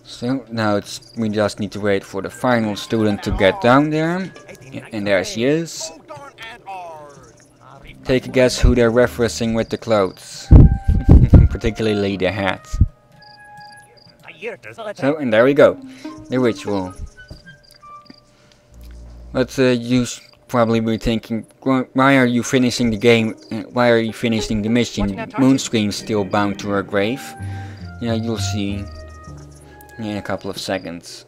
So now we just need to wait for the final student to get down there. And there she is. Take a guess who they're referencing with the clothes. Particularly the hat. So, and there we go. The ritual. But you probably be thinking, why are you finishing the game? Why are you finishing the mission? Moonscream's still bound to her grave. Yeah, you'll see in a couple of seconds.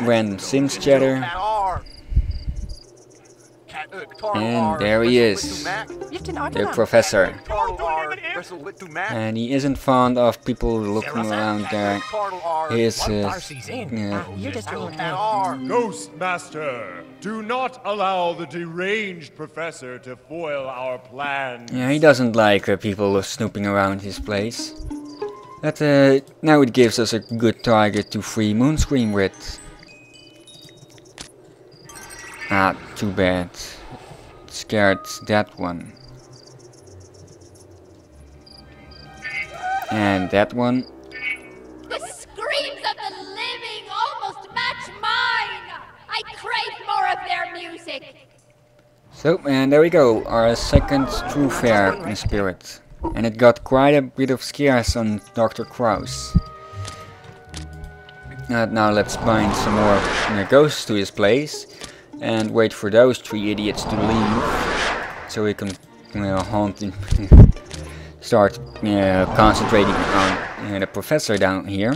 Random Sims chatter. And there he is, the professor. And he isn't fond of people looking around there. He is, Ghostmaster, do not allow the deranged professor to foil our plans. Yeah, he doesn't like people snooping around his place. But now it gives us a good target to free Moonscream with. Ah, too bad. Scared that one. And that one. The screams of the living almost match mine! I crave more of their music! So, and there we go, our second true fair spirit. And it got quite a bit of scares on Dr. Kraus. Now let's bind some more ghosts to his place. And wait for those 3 idiots to leave, so we can haunt and start concentrating on the professor down here.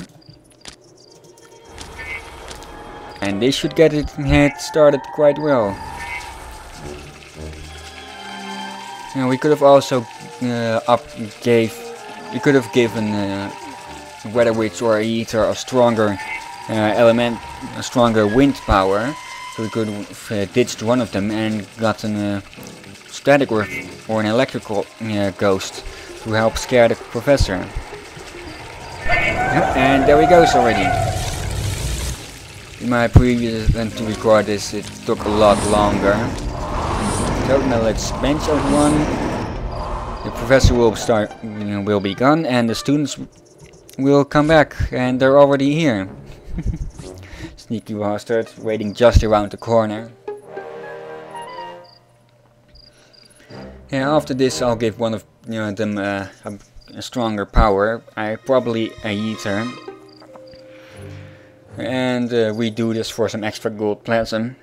And this should get it started quite well. We could have also we could have given Weather Witch or Aether a stronger a stronger wind power. So we could have ditched one of them and gotten a static or an electrical ghost to help scare the professor. And there we go already. In my previous attempt to record this, it took a lot longer. So now let's bench out one. The professor will be gone, and the students will come back, and they're already here. Sneaky bastard, waiting just around the corner. Yeah, after this I'll give one of them a stronger power. Probably a Aether. And we do this for some extra gold plasm.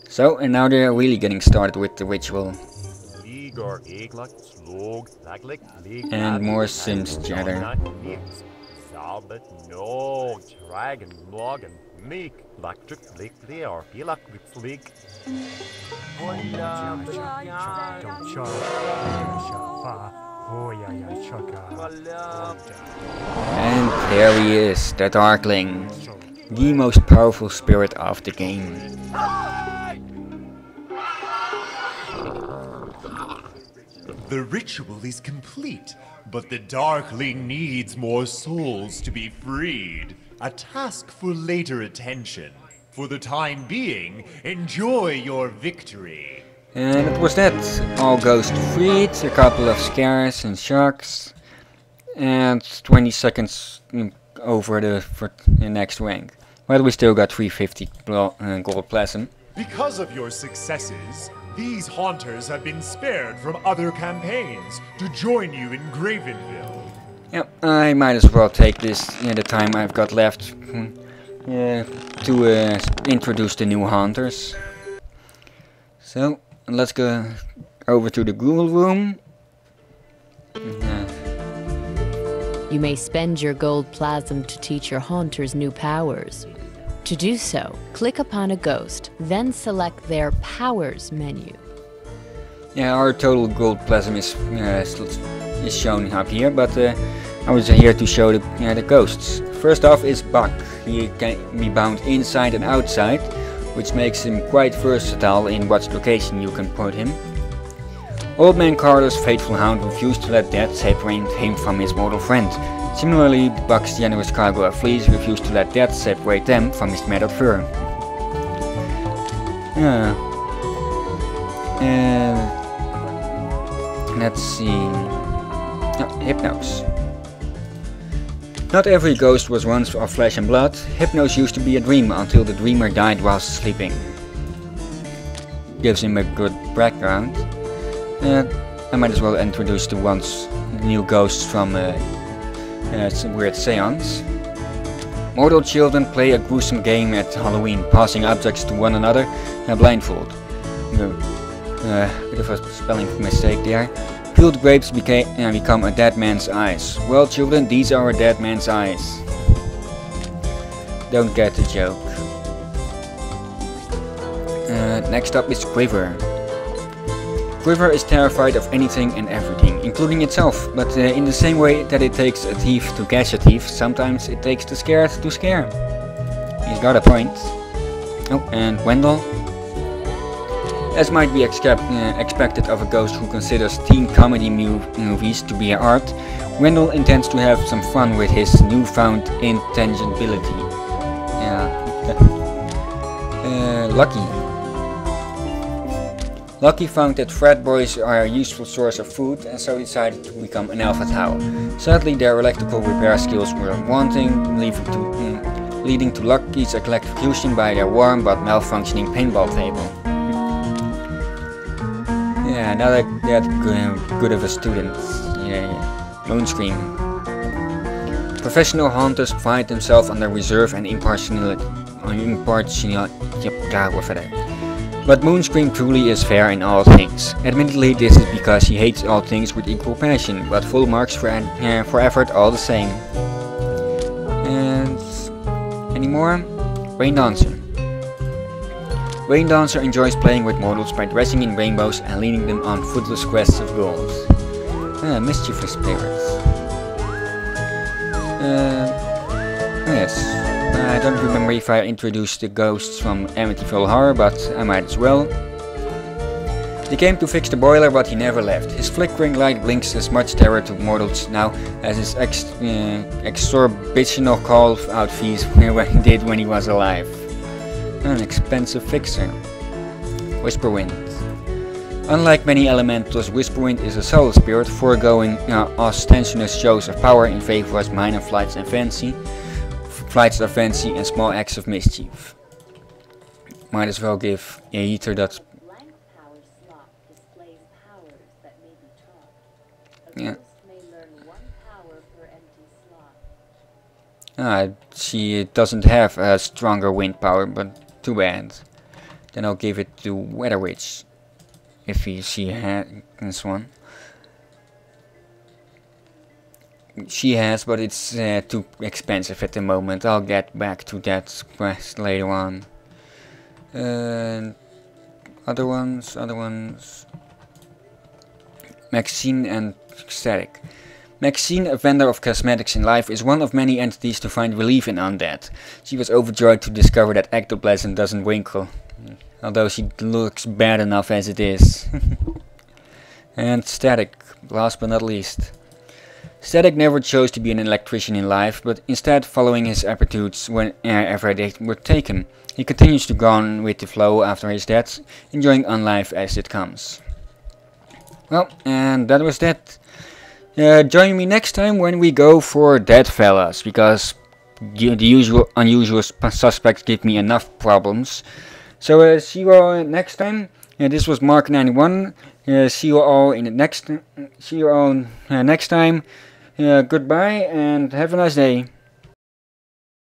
So, and now they're really getting started with the ritual. And more Sims chatter. And there he is, the Darkling, the most powerful spirit of the game. The ritual is complete, but the Darkling needs more souls to be freed. A task for later attention. For the time being, enjoy your victory. And it was that. All ghosts freed, a couple of scares and shocks, and 20 seconds for the next rank. But we still got 350 gold plasm. Because of your successes, these haunters have been spared from other campaigns to join you in Gravenville. Yep, I might as well take this the time I've got left to introduce the new haunters. So, let's go over to the Google room. You may spend your gold plasm to teach your haunters new powers. To do so, click upon a ghost, then select their Powers menu. Yeah, our total gold plasm is shown up here, but I was here to show the ghosts. First off is Buck. He can be bound inside and outside, which makes him quite versatile in what location you can put him. Old Man Carter's faithful hound refused to let death separate him from his mortal friend. Similarly, Buck's generous cargo of fleas refused to let death separate them from his matted fur. Let's see. Hypnos. Not every ghost was once of flesh and blood. Hypnos used to be a dream until the dreamer died whilst sleeping. Gives him a good background. I might as well introduce the new ghosts from some weird seance. Mortal children play a gruesome game at Halloween, passing objects to one another blindfold. Bit of a spelling mistake there. Peeled grapes become a dead man's eyes. Well, children, these are a dead man's eyes. Don't get the joke. Next up is Quiver. Quiver is terrified of anything and everything, including itself, but in the same way that it takes a thief to catch a thief, sometimes it takes the scared to scare. He's got a point. Oh, and Wendell. As might be expected of a ghost who considers teen comedy movies to be art, Wendell intends to have some fun with his newfound intangibility. Lucky. Lucky found that frat boys are a useful source of food and so decided to become an alpha tau. Sadly, their electrical repair skills were wanting, leading to Lucky's electrocution by their warm but malfunctioning paintball table. Yeah, not that good of a student. Moonscream. Professional haunters find themselves under reserve and impartiality. But Moonscream truly is fair in all things. Admittedly, this is because he hates all things with equal passion, but full marks for effort all the same. And any more? Rain Dancer. Rain Dancer enjoys playing with mortals by dressing in rainbows and leading them on fruitless quests of gold. Mischievous spirits. Yes, I don't remember if I introduced the ghosts from Amityville Horror, but I might as well. He came to fix the boiler, but he never left. His flickering light blinks as much terror to mortals now as his exorbitant call-out fees did when he was alive. An expensive fixer. Whisperwind. Unlike many elementals, Whisperwind is a subtle spirit, foregoing ostentatious shows of power in favor of minor flights of fancy and small acts of mischief. Might as well give a heater that. Blank power slot displays powers that may be taught. A Yeah. ghost may learn 1 power per empty slot. She doesn't have a stronger wind power, but too bad. Then I'll give it to Weather Witch, if she has one. She has, but it's too expensive at the moment. I'll get back to that quest later on. Other ones. Maxine and Static. Maxine, a vendor of cosmetics in life, is one of many entities to find relief in undead. She was overjoyed to discover that ectoplasm doesn't winkle, although she looks bad enough as it is. And Static, last but not least. Static never chose to be an electrician in life, but instead following his aptitudes whenever they were taken. He continues to go on with the flow after his death, enjoying life as it comes. Well, and that was that. Join me next time when we go for Dead Fellas, because the unusual suspects give me enough problems. So see you all next time. This was Mark91. See you all in the next. See you all next time. Goodbye and have a nice day.